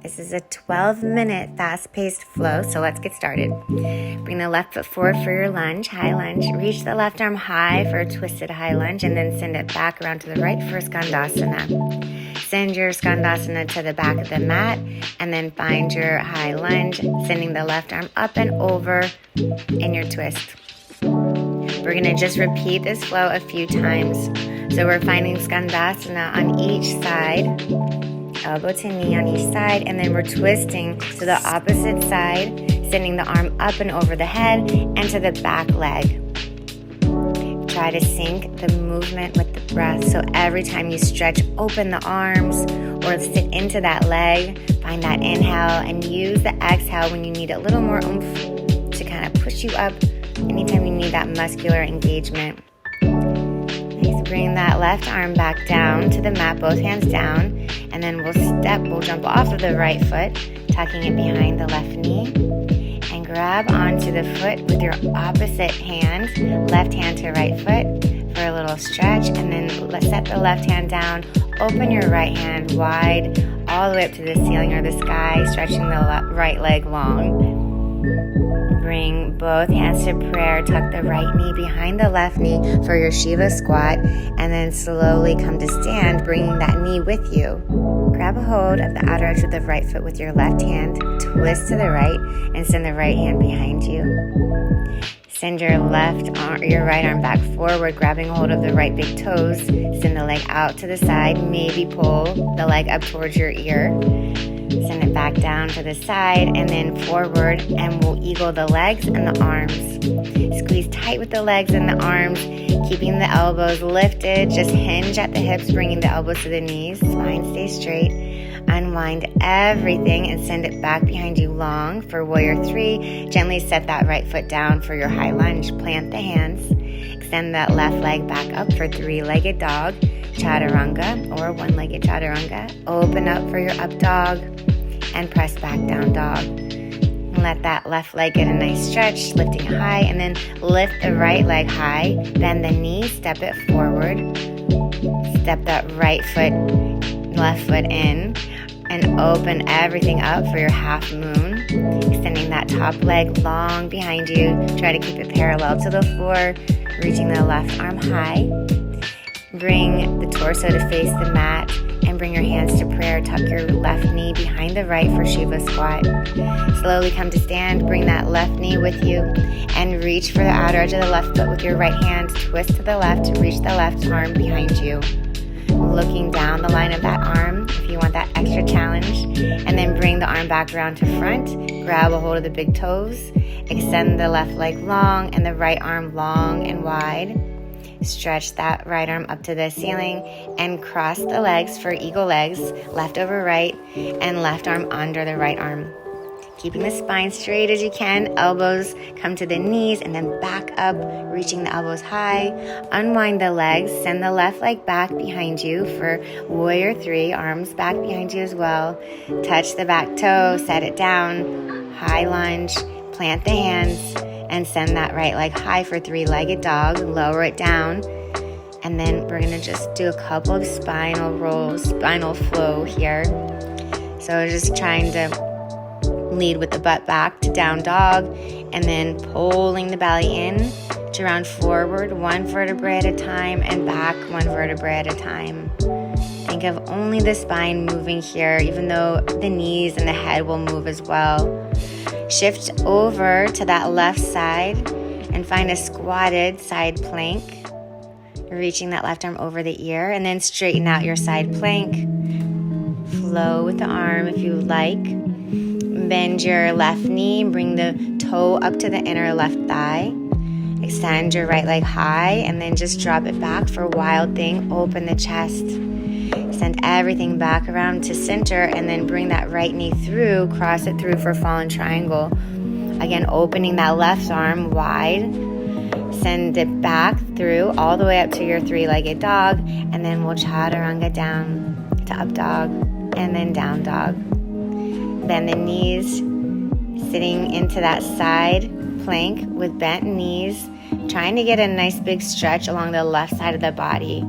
This is a 12-minute fast-paced flow, so let's get started. Bring the left foot forward for your lunge, high lunge. Reach the left arm high for a twisted high lunge, and then send it back around to the right for Skandasana. Send your Skandasana to the back of the mat, and then find your high lunge, sending the left arm up and over in your twist. We're going to just repeat this flow a few times. So we're finding Skandasana on each side, elbow to knee on each side, and then we're twisting to the opposite side, sending the arm up and over the head and to the back leg. Try to sync the movement with the breath. So every time you stretch open the arms or sit into that leg, find that inhale and use the exhale when you need a little more oomph to kind of push you up anytime you need that muscular engagement. Nice. Bring that left arm back down to the mat, both hands down, and then we'll jump off of the right foot, tucking it behind the left knee, and grab onto the foot with your opposite hand, left hand to right foot for a little stretch, and then let's set the left hand down, open your right hand wide all the way up to the ceiling or the sky, stretching the right leg long. Bring both hands to prayer, tuck the right knee behind the left knee for your Shiva squat, and then slowly come to stand, bringing that knee with you. Grab a hold of the outer edge of the right foot with your left hand, twist to the right, and send the right hand behind you. Send your right arm back forward, grabbing hold of the right big toes. Send the leg out to the side, maybe pull the leg up towards your ear. Send it back down to the side and then forward, and we'll eagle the legs and the arms. Squeeze tight with the legs and the arms, keeping the elbows lifted. Just hinge at the hips, bringing the elbows to the knees. Spine stays straight. Unwind everything and send it back behind you long for Warrior 3. Gently set that right foot down for your high lunge. Plant the hands. Extend that left leg back up for three-legged dog, chaturanga, or one-legged chaturanga. Open up for your up dog and press back down dog. Let that left leg get a nice stretch, lifting it high, and then lift the right leg high. Bend the knee, step it forward. Step that right foot, left foot in, and open everything up for your half moon. Extending that top leg long behind you. Try to keep it parallel to the floor, reaching the left arm high. Bring the torso to face the mat and bring your hands to prayer. Tuck your left knee behind the right for Shiva squat. Slowly come to stand. Bring that left knee with you and reach for the outer edge of the left foot with your right hand. Twist to the left to reach the left arm behind you. Looking down the line of that arm if you want that extra challenge, and then bring the arm back around to front. Grab a hold of the big toes. Extend the left leg long and the right arm long and wide. Stretch that right arm up to the ceiling and cross the legs for eagle legs, left over right, and left arm under the right arm. Keeping the spine straight as you can, elbows come to the knees and then back up, reaching the elbows high. Unwind the legs, send the left leg back behind you for Warrior 3, arms back behind you as well. Touch the back toe, set it down, high lunge, plant the hands, and send that right leg high for three-legged dog. Lower it down, and then we're going to just do a couple of spinal rolls, spinal flow here. So just trying to lead with the butt back to down dog, and then pulling the belly in to round forward, one vertebrae at a time, and back one vertebrae at a time. Think of only the spine moving here, even though the knees and the head will move as well. Shift over to that left side and find a squatted side plank, reaching that left arm over the ear, and then straighten out your side plank. Flow with the arm if you like. Bend your left knee, bring the toe up to the inner left thigh. Extend your right leg high, and then just drop it back for wild thing. Open the chest. Send everything back around to center, and then bring that right knee through, cross it through for fallen triangle. Again, opening that left arm wide. Send it back through all the way up to your three-legged dog, and then we'll chaturanga down to up dog, and then down dog. Bend the knees, sitting into that side plank with bent knees, trying to get a nice big stretch along the left side of the body.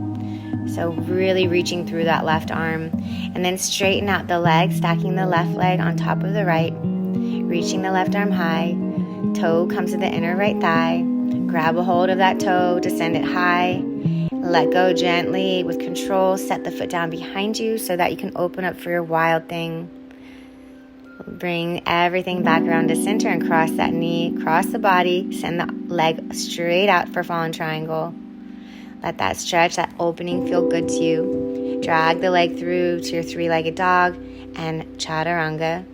So really reaching through that left arm. And then straighten out the leg, stacking the left leg on top of the right. Reaching the left arm high. Toe comes to the inner right thigh. Grab a hold of that toe to send it high. Let go gently with control. Set the foot down behind you so that you can open up for your wild thing. Bring everything back around to center and cross that knee, cross the body, send the leg straight out for fallen triangle. Let that stretch, that opening feel good to you. Drag the leg through to your three-legged dog and chaturanga.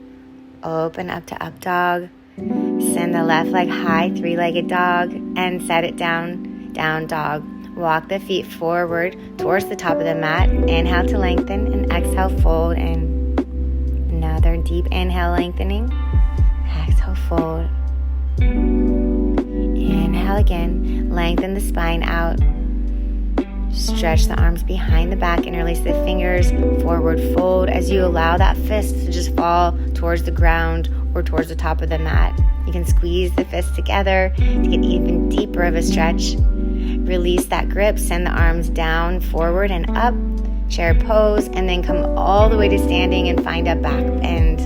Open up to up dog. Send the left leg high, three-legged dog, and set it down, down dog. Walk the feet forward towards the top of the mat. Inhale to lengthen and exhale, fold in. Another deep inhale, lengthening. Exhale, fold. Inhale again. Lengthen the spine out. Stretch the arms behind the back. Interlace the fingers. Forward fold as you allow that fist to just fall towards the ground or towards the top of the mat. You can squeeze the fists together to get even deeper of a stretch. Release that grip. Send the arms down, forward, and up. Chair pose, and then come all the way to standing and find a back bend.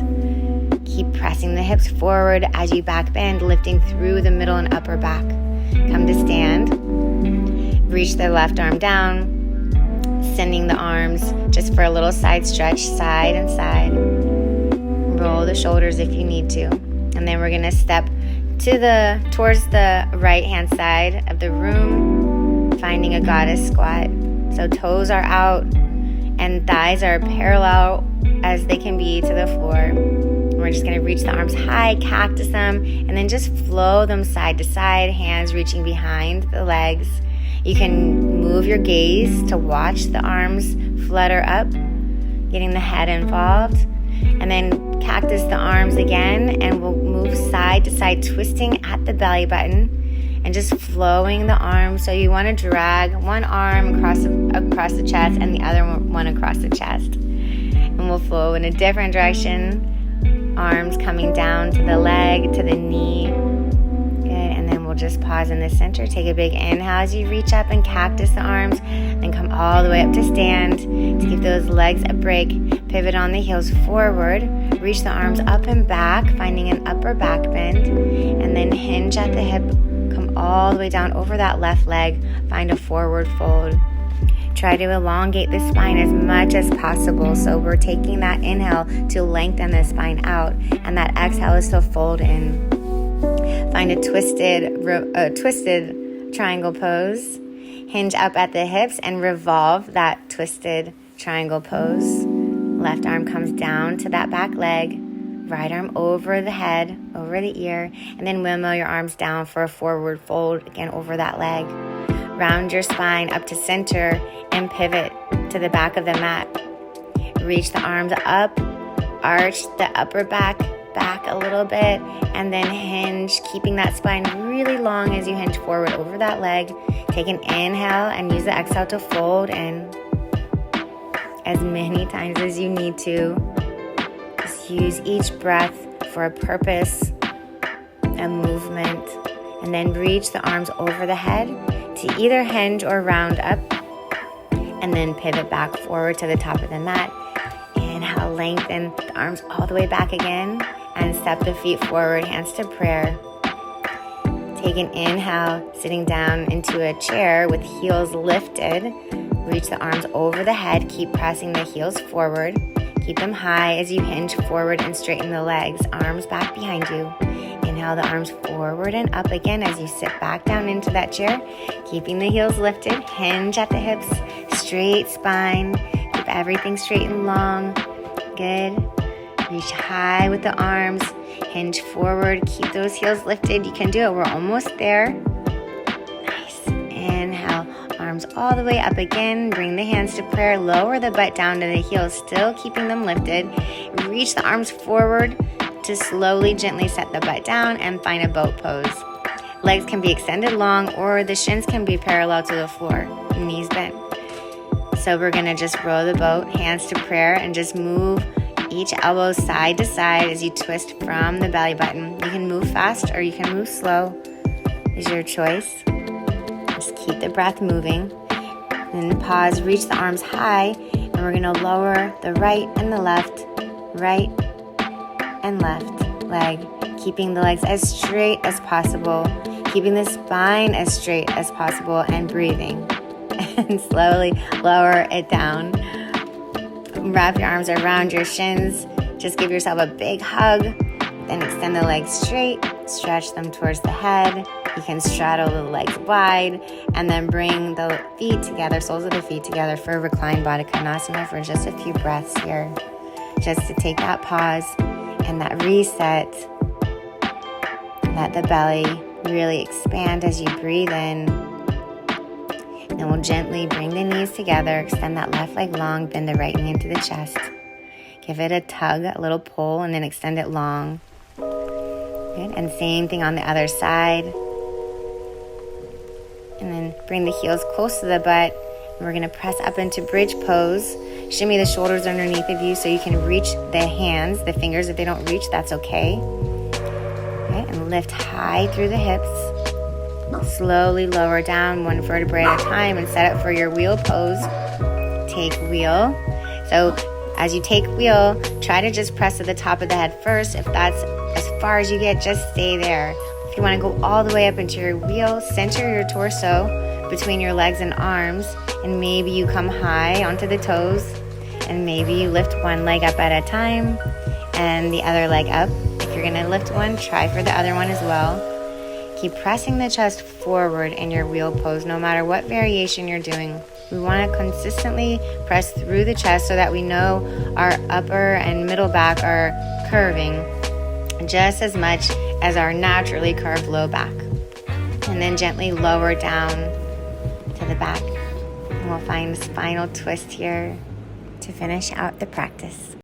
Keep pressing the hips forward as you back bend, lifting through the middle and upper back. Come to stand. Reach the left arm down, sending the arms just for a little side stretch, side and side. Roll the shoulders if you need to. And then we're going to step towards the right hand side of the room, finding a goddess squat. So toes are out and thighs are parallel as they can be to the floor. We're just going to reach the arms high, cactus them, and then just flow them side to side, hands reaching behind the legs. You can move your gaze to watch the arms flutter up, getting the head involved. And then cactus the arms again, and we'll move side to side, twisting at the belly button and just flowing the arms. So you want to drag one arm across the chest and the other one across the chest. And we'll flow in a different direction. Arms coming down to the leg, to the knee. Good. And then we'll just pause in the center. Take a big inhale as you reach up and cactus the arms. Then come all the way up to stand. To give those legs a break. Pivot on the heels forward. Reach the arms up and back, finding an upper back bend. And then hinge at the hip. Come all the way down over that left leg. Find a forward fold. Try to elongate the spine as much as possible. So we're taking that inhale to lengthen the spine out. And that exhale is to fold in. Find a twisted triangle pose. Hinge up at the hips and revolve that twisted triangle pose. Left arm comes down to that back leg. Right arm over the head, over the ear, and then windmill your arms down for a forward fold, again over that leg. Round your spine up to center and pivot to the back of the mat. Reach the arms up, arch the upper back a little bit, and then hinge, keeping that spine really long as you hinge forward over that leg. Take an inhale and use the exhale to fold in as many times as you need to. Use each breath for a purpose, a movement, and then reach the arms over the head to either hinge or round up, and then pivot back forward to the top of the mat. Inhale, lengthen the arms all the way back again, and step the feet forward, hands to prayer. Take an inhale, sitting down into a chair with heels lifted. Reach the arms over the head, keep pressing the heels forward. Keep them high as you hinge forward and straighten the legs. Arms back behind you. Inhale the arms forward and up again as you sit back down into that chair. Keeping the heels lifted. Hinge at the hips. Straight spine. Keep everything straight and long. Good. Reach high with the arms. Hinge forward. Keep those heels lifted. You can do it. We're almost there. Nice. Inhale. Arms all the way up again. Bring the hands to prayer. Lower the butt down to the heels, still keeping them lifted. Reach the arms forward to slowly, gently set the butt down and find a boat pose. Legs can be extended long, or the shins can be parallel to the floor, knees bent. So we're going to just row the boat, hands to prayer, and just move each elbow side to side as you twist from the belly button. You can move fast or you can move slow. Is your choice. Just keep the breath moving. And pause, reach the arms high, and we're gonna lower the right and the left leg, keeping the legs as straight as possible, keeping the spine as straight as possible, and breathing. And slowly lower it down. Wrap your arms around your shins. Just give yourself a big hug. Then extend the legs straight, stretch them towards the head. You can straddle the legs wide, and then bring the feet together, soles of the feet together for reclined Baddha Konasana for just a few breaths here. Just to take that pause and that reset. Let the belly really expand as you breathe in. And we'll gently bring the knees together, extend that left leg long, bend the right knee into the chest. Give it a tug, a little pull, and then extend it long. Good. And same thing on the other side. And then bring the heels close to the butt. We're going to press up into bridge pose. Shimmy the shoulders underneath of you so you can reach the hands, the fingers. If they don't reach, that's okay. Okay. And lift high through the hips. Slowly lower down one vertebrae at a time and set up for your wheel pose. Take wheel. So as you take wheel, try to just press to the top of the head first. If that's as far as you get, just stay there. If you want to go all the way up into your wheel, center your torso between your legs and arms, and maybe you come high onto the toes, and maybe you lift one leg up at a time and the other leg up. If you're going to lift one, try for the other one as well. Keep pressing the chest forward in your wheel pose, no matter what variation you're doing. We want to consistently press through the chest so that we know our upper and middle back are curving just as much as our naturally curved low back. And then gently lower down to the back. And we'll find a spinal twist here to finish out the practice.